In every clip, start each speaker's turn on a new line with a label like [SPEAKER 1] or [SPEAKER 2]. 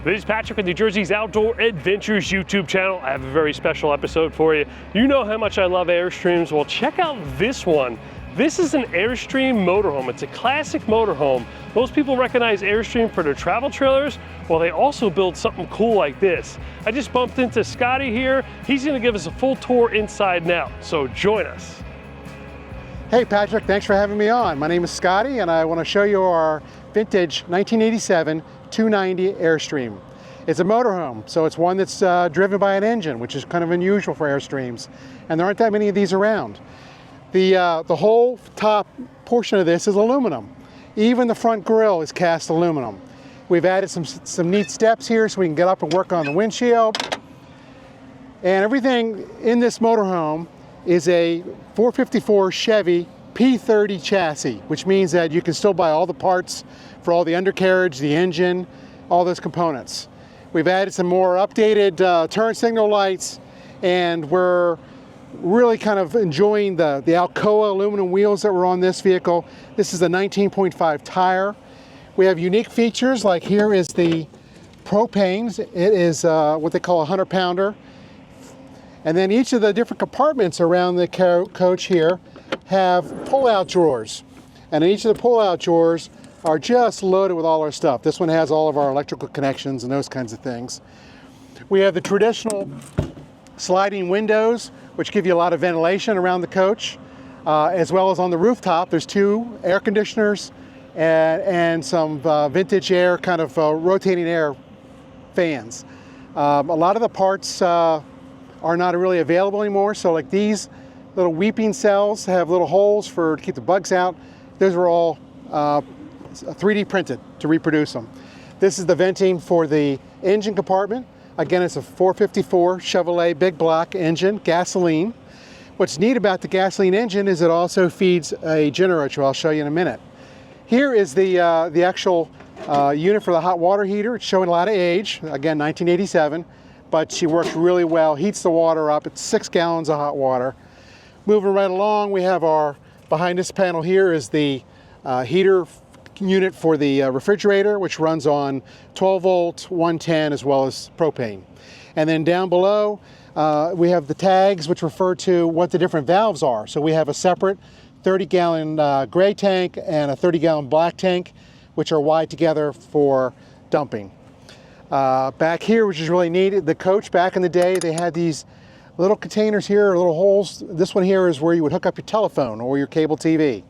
[SPEAKER 1] This is Patrick with New Jersey's Outdoor Adventures YouTube channel. I have a very special episode for you. You know how much I love Airstreams. Well, check out this one. This is an Airstream motorhome. It's a classic motorhome. Most people recognize Airstream for their travel trailers. Well, they also build something cool like this. I just bumped into Scotty here. He's gonna give us a full tour inside and out, so join us.
[SPEAKER 2] Hey Patrick, thanks for having me on. My name is Scotty and I want to show you our vintage 1987 290 Airstream. It's a motorhome, so it's one that's driven by an engine, which is kind of unusual for Airstreams, and there aren't that many of these around. The whole top portion of this is aluminum. Even the front grille is cast aluminum. We've added some neat steps here so we can get up and work on the windshield. And everything in this motorhome is a 454 Chevy P30 chassis, which means that you can still buy all the parts for all the undercarriage, the engine, all those components. We've added some more updated turn signal lights, and we're really kind of enjoying the Alcoa aluminum wheels that were on this vehicle. This is a 19.5 tire. We have unique features, like here is the propane. It is what they call a 100-pounder. And then each of the different compartments around the coach here have pull-out drawers. And each of the pull-out drawers are just loaded with all our stuff. This one has all of our electrical connections and those kinds of things. We have the traditional sliding windows, which give you a lot of ventilation around the coach, as well as on the rooftop. There's two air conditioners and some vintage air, kind of rotating air fans. A lot of the parts are not really available anymore, so like these little weeping cells have little holes to keep the bugs out. Those were all 3D printed to reproduce them. This is the venting for the engine compartment. Again, it's a 454 Chevrolet big block engine, gasoline. What's neat about the gasoline engine is it also feeds a generator, I'll show you in a minute. Here is the actual unit for the hot water heater. It's showing a lot of age, again 1987, but she works really well, heats the water up. It's 6 gallons of hot water. Moving right along, we have behind this panel here is the heater unit for the refrigerator, which runs on 12 volt, 110, as well as propane. And then down below, we have the tags, which refer to what the different valves are. So we have a separate 30-gallon gray tank and a 30-gallon black tank, which are wired together for dumping. Back here, which is really neat, the coach back in the day, they had these little containers here, little holes. This one here is where you would hook up your telephone or your cable TV.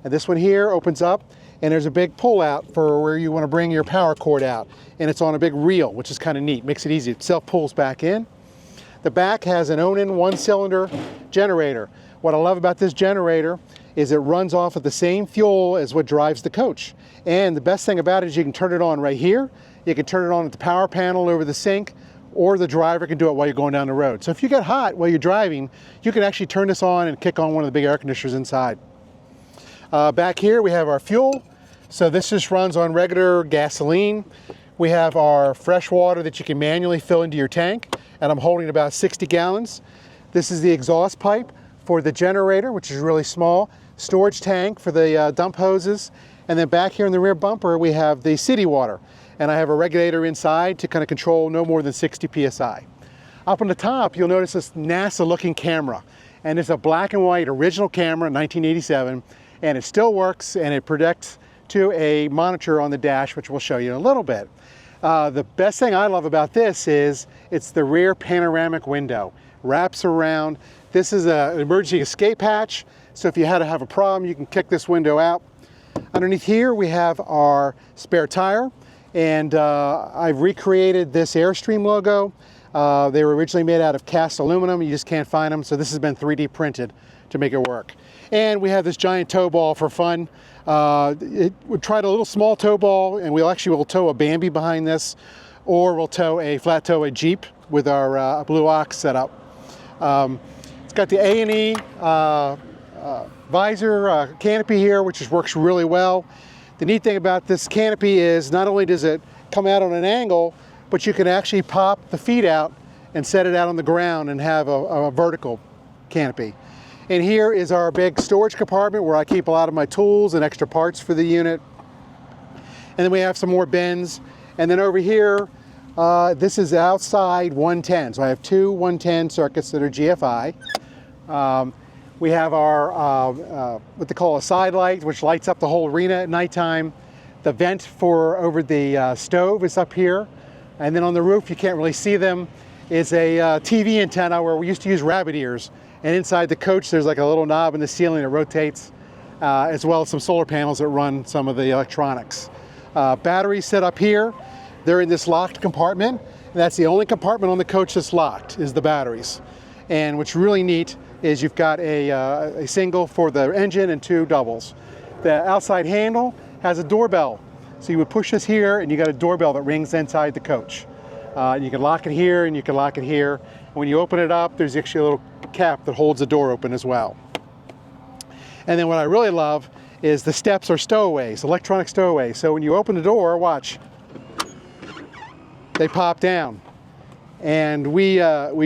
[SPEAKER 2] And this one here opens up, and there's a big pull out for where you want to bring your power cord out. And it's on a big reel, which is kind of neat, makes it easy. It self-pulls back in. The back has an Onan 1-cylinder generator. What I love about this generator is it runs off of the same fuel as what drives the coach. And the best thing about it is you can turn it on right here. You can turn it on at the power panel over the sink, or the driver can do it while you're going down the road. So if you get hot while you're driving, you can actually turn this on and kick on one of the big air conditioners inside. Back here we have our fuel. So this just runs on regular gasoline. We have our fresh water that you can manually fill into your tank, and I'm holding about 60 gallons. This is the exhaust pipe for the generator, which is really small. Storage tank for the dump hoses. And then back here in the rear bumper, we have the city water. And I have a regulator inside to kind of control no more than 60 PSI. Up on the top, you'll notice this NASA-looking camera. And it's a black and white original camera, 1987, and it still works, and it projects to a monitor on the dash, which we'll show you in a little bit. The best thing I love about this is it's the rear panoramic window. Wraps around. This is an emergency escape hatch, so if you had to have a problem, you can kick this window out. Underneath here, we have our spare tire, and I've recreated this Airstream logo. They were originally made out of cast aluminum. You just can't find them, so this has been 3D printed to make it work. And we have this giant tow ball for fun. We tried a little small tow ball, and we'll tow a Bambi behind this, or we'll flat tow a Jeep with our Blue Ox setup. It's got the A&E visor canopy here, which works really well. The neat thing about this canopy is not only does it come out on an angle, but you can actually pop the feet out and set it out on the ground and have a vertical canopy. And here is our big storage compartment where I keep a lot of my tools and extra parts for the unit. And then we have some more bins. And then over here, This is outside 110. So I have two 110 circuits that are GFI. We have our, what they call a side light, which lights up the whole arena at nighttime. The vent for over the stove is up here. And then on the roof, you can't really see them, is a TV antenna where we used to use rabbit ears. And inside the coach, there's like a little knob in the ceiling that rotates, as well as some solar panels that run some of the electronics. Batteries set up here. They're in this locked compartment. And that's the only compartment on the coach that's locked, is the batteries. And what's really neat is you've got a single for the engine and two doubles. The outside handle has a doorbell. So you would push this here and you got a doorbell that rings inside the coach. You can lock it here and you can lock it here. And when you open it up, there's actually a little cap that holds the door open as well. And then what I really love is the steps are stowaways, electronic stowaways. So when you open the door, watch, they pop down. And we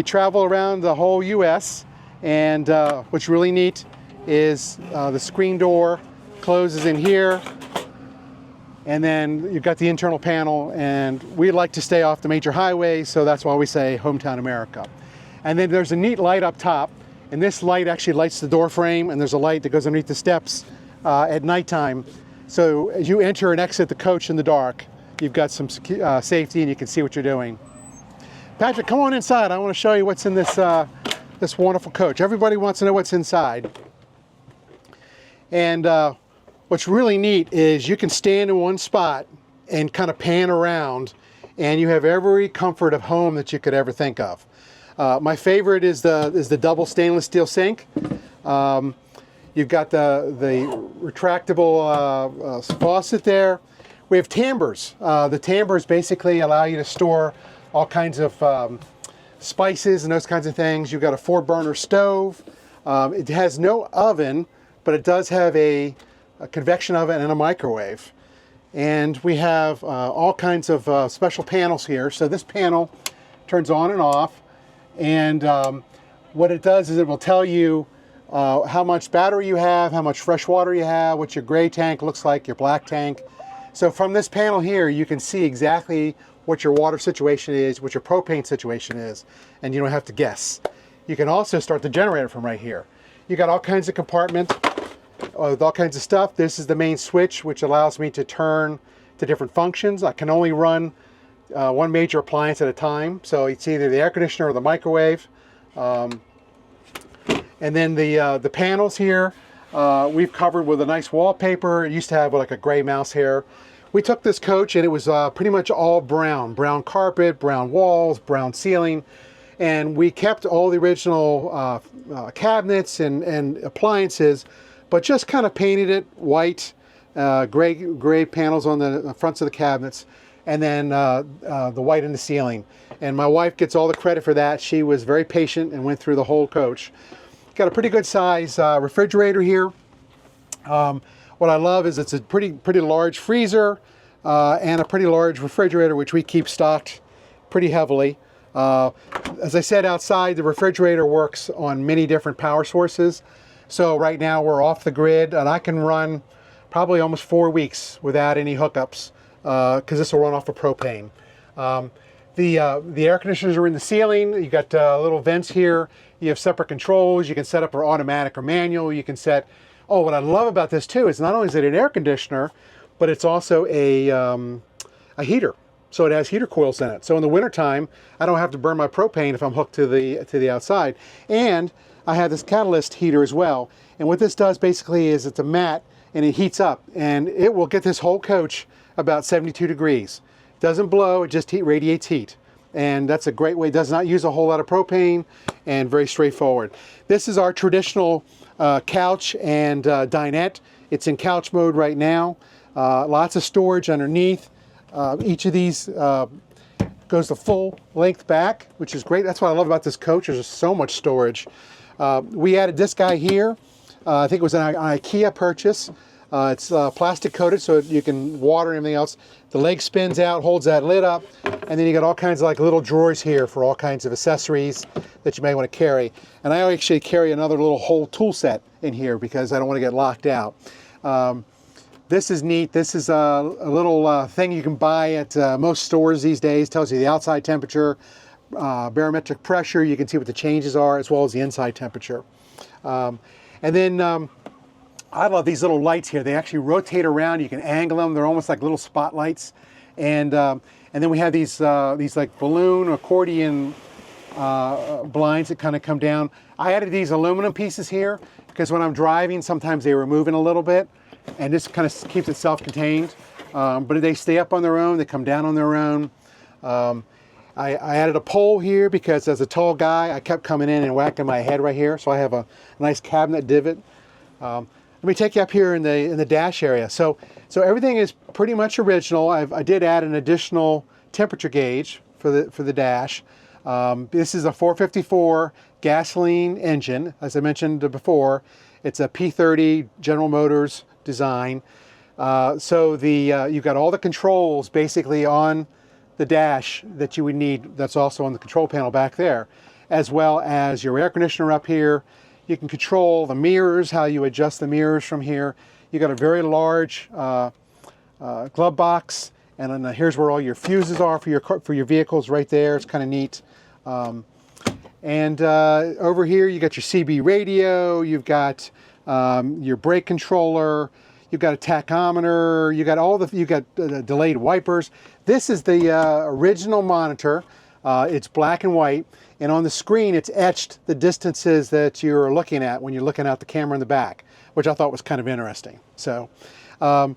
[SPEAKER 2] travel around the whole US, and what's really neat is the screen door closes in here, and then you've got the internal panel, and we like to stay off the major highways, so that's why we say Hometown America. And then there's a neat light up top, and this light actually lights the door frame, and there's a light that goes underneath the steps at nighttime. So as you enter and exit the coach in the dark, you've got some safety and you can see what you're doing. Patrick, come on inside. I want to show you what's in this, this wonderful coach. Everybody wants to know what's inside. And what's really neat is you can stand in one spot and kind of pan around, and you have every comfort of home that you could ever think of. My favorite is the double stainless steel sink. You've got the retractable faucet there. We have timbers. The timbers basically allow you to store all kinds of spices and those kinds of things. You've got a 4-burner stove. It has no oven, but it does have a convection oven and a microwave. And we have all kinds of special panels here. So this panel turns on and off. And what it does is it will tell you how much battery you have, how much fresh water you have, what your gray tank looks like, your black tank. So from this panel here, you can see exactly what your water situation is, what your propane situation is, and you don't have to guess. You can also start the generator from right here. You got all kinds of compartments with all kinds of stuff. This is the main switch, which allows me to turn to different functions. I can only run one major appliance at a time. So it's either the air conditioner or the microwave. And then the panels here, we've covered with a nice wallpaper. It used to have like a gray mouse hair. We took this coach and it was pretty much all brown carpet, brown walls, brown ceiling. And we kept all the original cabinets and appliances, but just kind of painted it white, gray panels on the fronts of the cabinets, and then the white in the ceiling. And my wife gets all the credit for that. She was very patient and went through the whole coach. Got a pretty good size refrigerator here. What I love is it's a pretty large freezer and a pretty large refrigerator, which we keep stocked pretty heavily. As I said, outside, the refrigerator works on many different power sources. So right now we're off the grid, and I can run probably almost 4 weeks without any hookups, because this will run off of propane. The air conditioners are in the ceiling. You got little vents here. You have separate controls. You can set up for automatic or manual. You can set. Oh, what I love about this too is not only is it an air conditioner, but it's also a heater. So it has heater coils in it. So in the wintertime, I don't have to burn my propane if I'm hooked to the outside. And I have this catalyst heater as well. And what this does basically is it's a mat and it heats up, and it will get this whole coach about 72 degrees. It doesn't blow, it just radiates heat. And that's a great way. It does not use a whole lot of propane, and very straightforward. This is our traditional couch and dinette. It's in couch mode right now. Lots of storage underneath. Each of these goes the full length back, which is great. That's what I love about this coach. There's just so much storage. We added this guy here. I think it was an IKEA purchase. It's plastic coated so you can water and everything else. The leg spins out, holds that lid up, and then you got all kinds of like little drawers here for all kinds of accessories that you may want to carry. And I actually carry another little whole tool set in here because I don't want to get locked out. This is neat. This is a little thing you can buy at most stores these days. Tells you the outside temperature, barometric pressure. You can see what the changes are, as well as the inside temperature. And then I love these little lights here. They actually rotate around. You can angle them. They're almost like little spotlights. And then we have these like balloon accordion blinds that kind of come down. I added these aluminum pieces here because when I'm driving, sometimes they were moving a little bit. And this kind of keeps it self-contained, but they stay up on their own, they come down on their own. I added a pole here because as a tall guy, I kept coming in and whacking my head right here, so I have a nice cabinet divot. Let me take you up here in the dash area. So everything is pretty much original. I did add an additional temperature gauge for the dash. This is a 454 gasoline engine, as I mentioned before. It's a P30 General Motors design. So you've got all the controls basically on the dash that you would need. That's also on the control panel back there, as well as your air conditioner up here. You can control the mirrors, how you adjust the mirrors from here. You got a very large glove box, and then here's where all your fuses are for your vehicles right there. It's kind of neat. And over here you got your CB radio. You've got your brake controller, you've got a tachometer, you got delayed wipers. This is the original monitor. It's black and white, and on the screen it's etched the distances that you're looking at when you're looking at the camera in the back, which I thought was kind of interesting. So on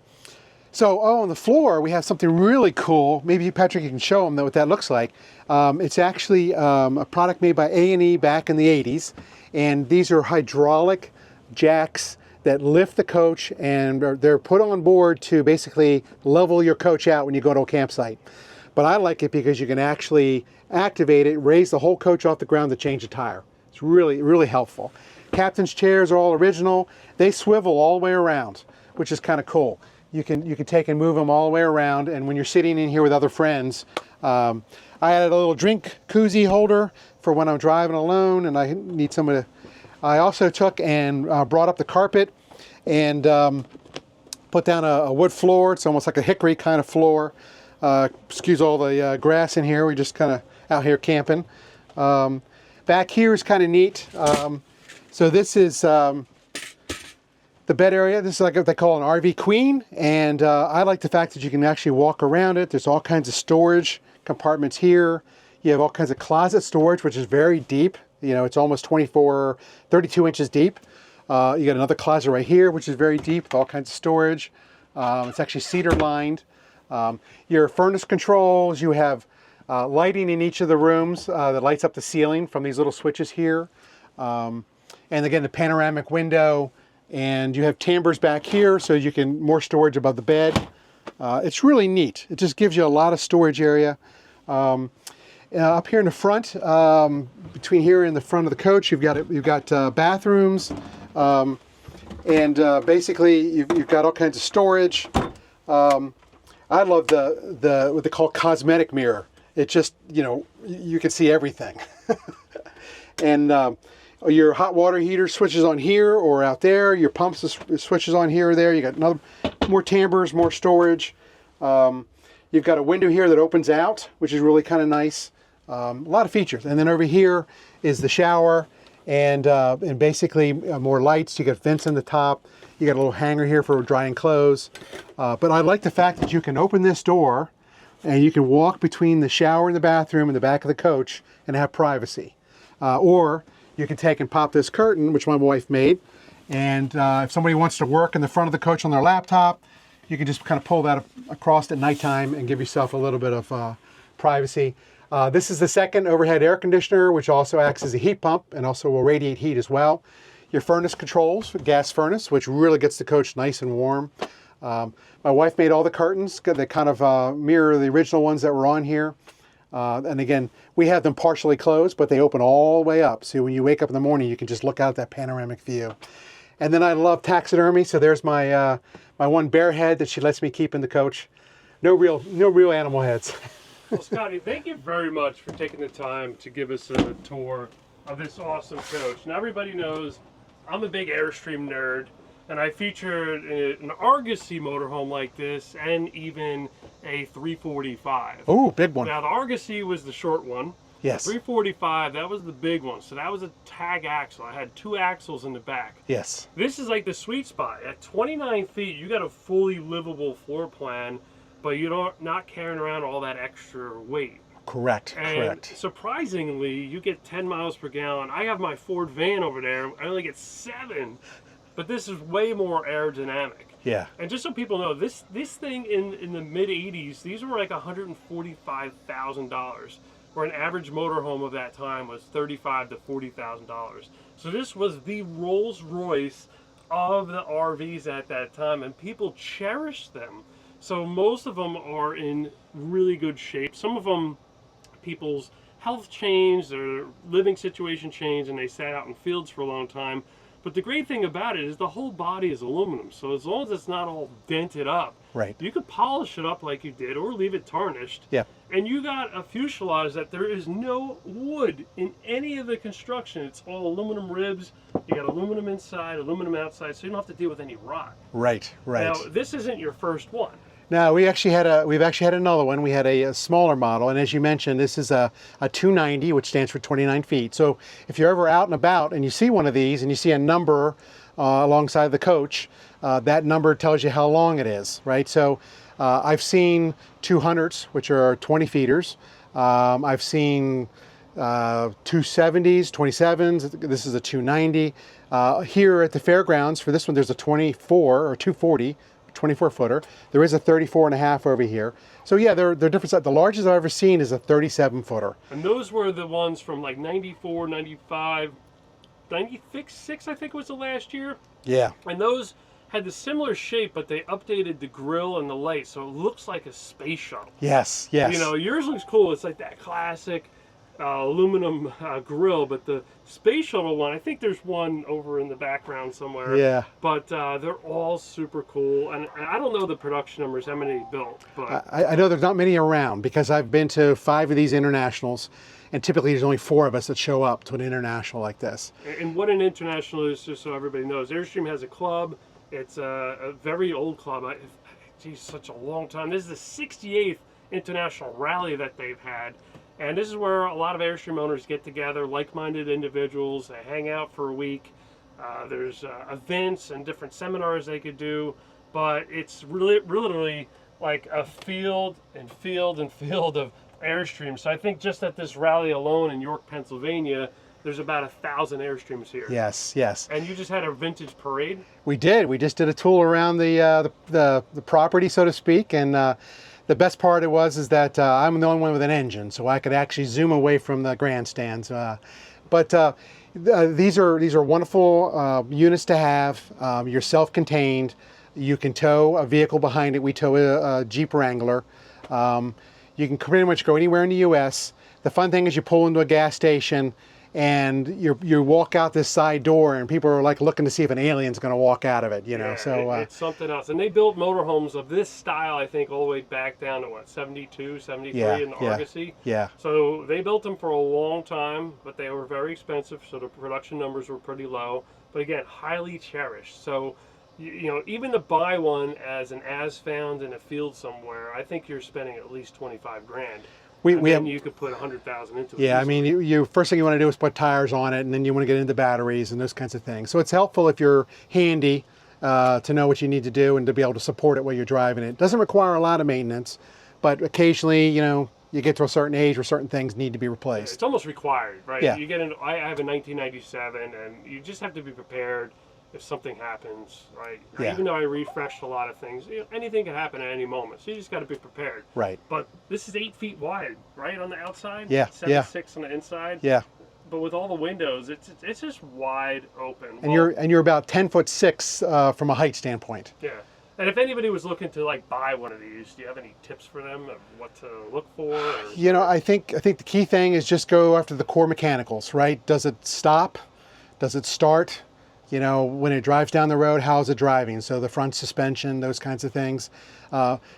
[SPEAKER 2] the floor we have something really cool. Maybe Patrick, you can show them what that looks like. It's actually a product made by A&E back in the 80s, and these are hydraulic jacks that lift the coach, and they're put on board to basically level your coach out when you go to a campsite. But I like it because you can actually activate it, raise the whole coach off the ground to change a tire. It's really, really helpful. Captain's chairs are all original. They swivel all the way around, which is kind of cool. You can take and move them all the way around, and when you're sitting in here with other friends, I added a little drink koozie holder for when I'm driving alone and I need somebody to. I also took and brought up the carpet and put down a wood floor. It's almost like a hickory kind of floor. Excuse all the grass in here. We're just kind of out here camping. Back here is kind of neat. So this is the bed area. This is like what they call an RV queen. And I like the fact that you can actually walk around it. There's all kinds of storage compartments here. You have all kinds of closet storage, which is very deep. You know, it's almost 32 inches deep. You got another closet right here, which is very deep with all kinds of storage. It's actually cedar lined. Your furnace controls, you have lighting in each of the rooms that lights up the ceiling from these little switches here. And again, the panoramic window, and you have timbers back here so you can more storage above the bed. It's really neat. It just gives you a lot of storage area. Up here in the front, between here and the front of the coach, you've got bathrooms, and basically you've got all kinds of storage. I love the what they call cosmetic mirror. It just, you know, you can see everything. And your hot water heater switches on here or out there. Your pumps switches on here or there. You got more timbers, more storage. You've got a window here that opens out, which is really kind of nice. A lot of features. And then over here is the shower, and basically more lights. You got vents in the top. You got a little hanger here for drying clothes. But I like the fact that you can open this door and you can walk between the shower and the bathroom and the back of the coach and have privacy. Or you can take and pop this curtain, which my wife made, and if somebody wants to work in the front of the coach on their laptop, you can just kind of pull that across at nighttime and give yourself a little bit of privacy. This is the second overhead air conditioner, which also acts as a heat pump and also will radiate heat as well. Your furnace controls, gas furnace, which really gets the coach nice and warm. My wife made all the curtains. They kind of mirror the original ones that were on here. And again, we have them partially closed, but they open all the way up. So when you wake up in the morning, you can just look out that panoramic view. And then I love taxidermy. So there's my my one bear head that she lets me keep in the coach. No real animal heads.
[SPEAKER 1] Well, Scotty, thank you very much for taking the time to give us a tour of this awesome coach. Now, everybody knows I'm a big Airstream nerd. And I featured an Argosy motorhome like this, and even a 345.
[SPEAKER 2] Oh, big one.
[SPEAKER 1] Now the Argosy was the short one.
[SPEAKER 2] Yes.
[SPEAKER 1] The 345, that was the big one. So that was a tag axle. I had 2 axles in the back.
[SPEAKER 2] Yes.
[SPEAKER 1] This is like the sweet spot. At 29 feet, you got a fully livable floor plan, but you're not carrying around all that extra weight.
[SPEAKER 2] Correct.
[SPEAKER 1] And
[SPEAKER 2] correct.
[SPEAKER 1] surprisingly, you get 10 miles per gallon. I have my Ford van over there. I only get 7. But this is way more aerodynamic.
[SPEAKER 2] Yeah.
[SPEAKER 1] And just so people know, this thing in the mid 80s, these were like $145,000, where an average motorhome of that time was $35,000 to $40,000. So this was the Rolls-Royce of the RVs at that time, and people cherished them. So most of them are in really good shape. Some of them, people's health changed, their living situation changed, and they sat out in fields for a long time. But the great thing about it is the whole body is aluminum, so as long as it's not all dented up,
[SPEAKER 2] Right.
[SPEAKER 1] you could polish it up like you did, or leave it tarnished.
[SPEAKER 2] Yeah.
[SPEAKER 1] And you got a fuselage that there is no wood in any of the construction. It's all aluminum ribs. You got aluminum inside, aluminum outside, so you don't have to deal with any rot.
[SPEAKER 2] Right. Right.
[SPEAKER 1] Now, this isn't your first one.
[SPEAKER 2] Now we've actually had another one. We had a smaller model, and as you mentioned, this is a 290, which stands for 29 feet. So if you're ever out and about and you see one of these and you see a number alongside the coach, that number tells you how long it is, right? So I've seen 200s, which are 20 feeters. I've seen 270s, 27s. This is a 290. Here at the fairgrounds for this one, there's a 24 or 240. 24 footer. There is a 34 and a half over here. So yeah, they're different size. The largest I've ever seen is a 37 footer.
[SPEAKER 1] And those were the ones from like 94, 95, 96, I think was the last year.
[SPEAKER 2] Yeah.
[SPEAKER 1] And those had the similar shape, but they updated the grill and the light, so it looks like a space shuttle.
[SPEAKER 2] Yes, yes.
[SPEAKER 1] You know, yours looks cool. It's like that classic aluminum grill, but the space shuttle one, I think there's one over in the background somewhere.
[SPEAKER 2] Yeah.
[SPEAKER 1] But they're all super cool, and I don't know the production numbers, how many they built, but
[SPEAKER 2] I know there's not many around because I've been to 5 of these internationals, and typically there's only 4 of us that show up to an international like this.
[SPEAKER 1] And what an international is, just so everybody knows, Airstream has a club. It's a very old club. Geez, such a long time. This is the 68th international rally that they've had. And this is where a lot of Airstream owners get together, like-minded individuals. They hang out for a week. There's events and different seminars they could do. But it's literally like a field and field and field of Airstreams. So I think just at this rally alone in York, Pennsylvania, there's about 1,000 Airstreams here.
[SPEAKER 2] Yes, yes.
[SPEAKER 1] And you just had a vintage parade?
[SPEAKER 2] We did. We just did a tour around the property, so to speak, and the best part of it is that I'm the only one with an engine, so I could actually zoom away from the grandstands. These are wonderful units to have. You're self-contained. You can tow a vehicle behind it. We tow a Jeep Wrangler. You can pretty much go anywhere in the U.S. The fun thing is you pull into a gas station and you walk out this side door and people are like looking to see if an alien's going to walk out of it, you know.
[SPEAKER 1] Yeah,
[SPEAKER 2] so
[SPEAKER 1] it's something else. And they built motorhomes of this style, I think, all the way back down to what, 72, 73 in the Argosy.
[SPEAKER 2] Yeah.
[SPEAKER 1] So they built them for a long time, but they were very expensive, so the production numbers were pretty low. But again, highly cherished. So you know, even to buy one as an as-found in a field somewhere, I think you're spending at least 25 grand. You could put 100,000 into it.
[SPEAKER 2] Yeah, I mean, you first thing you want to do is put tires on it, and then you want to get into batteries and those kinds of things. So it's helpful if you're handy to know what you need to do and to be able to support it while you're driving it. It doesn't require a lot of maintenance, but occasionally, you know, you get to a certain age where certain things need to be replaced.
[SPEAKER 1] It's almost required, right?
[SPEAKER 2] Yeah.
[SPEAKER 1] You get in. I have a 1997, and you just have to be prepared if something happens, right?
[SPEAKER 2] Yeah.
[SPEAKER 1] Even though I refreshed a lot of things, you know, anything can happen at any moment. So you just got to be prepared.
[SPEAKER 2] Right.
[SPEAKER 1] But this is 8 feet wide, right, on the outside.
[SPEAKER 2] Yeah.
[SPEAKER 1] 7.6 on the inside.
[SPEAKER 2] Yeah.
[SPEAKER 1] But with all the windows, it's just wide open.
[SPEAKER 2] And you're about 10'6" from a height standpoint.
[SPEAKER 1] Yeah. And if anybody was looking to like buy one of these, do you have any tips for them of what to look for?
[SPEAKER 2] You know, I think the key thing is just go after the core mechanicals, right? Does it stop? Does it start? You know, when it drives down the road, how's it driving? So the front suspension, those kinds of things.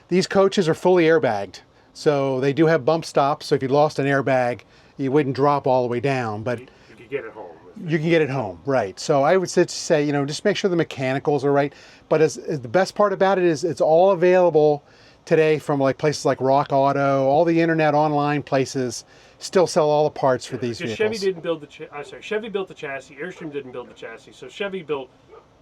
[SPEAKER 2] These coaches are fully airbagged. So they do have bump stops. So if you lost an airbag, you wouldn't drop all the way down. But
[SPEAKER 1] you could get it home.
[SPEAKER 2] You can get it home, right. So I would say, you know, just make sure the mechanicals are right. But as the best part about it is it's all available today from like places like Rock Auto, all the internet online places still sell all the parts for these vehicles.
[SPEAKER 1] Chevy didn't build Chevy built the chassis. Airstream didn't build the chassis. So Chevy built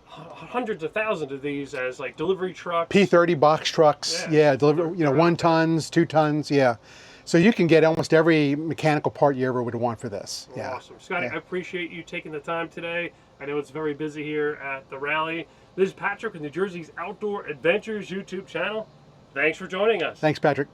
[SPEAKER 1] hundreds of thousands of these as like delivery trucks.
[SPEAKER 2] P30 box trucks, yeah, deliver, you know, 1 tons, 2 tons, yeah. So you can get almost every mechanical part you ever would want for this. Yeah.
[SPEAKER 1] Awesome. Scotty,
[SPEAKER 2] Yeah.
[SPEAKER 1] I appreciate you taking the time today. I know it's very busy here at the rally. This is Patrick with New Jersey's Outdoor Adventures YouTube channel. Thanks for joining us.
[SPEAKER 2] Thanks, Patrick.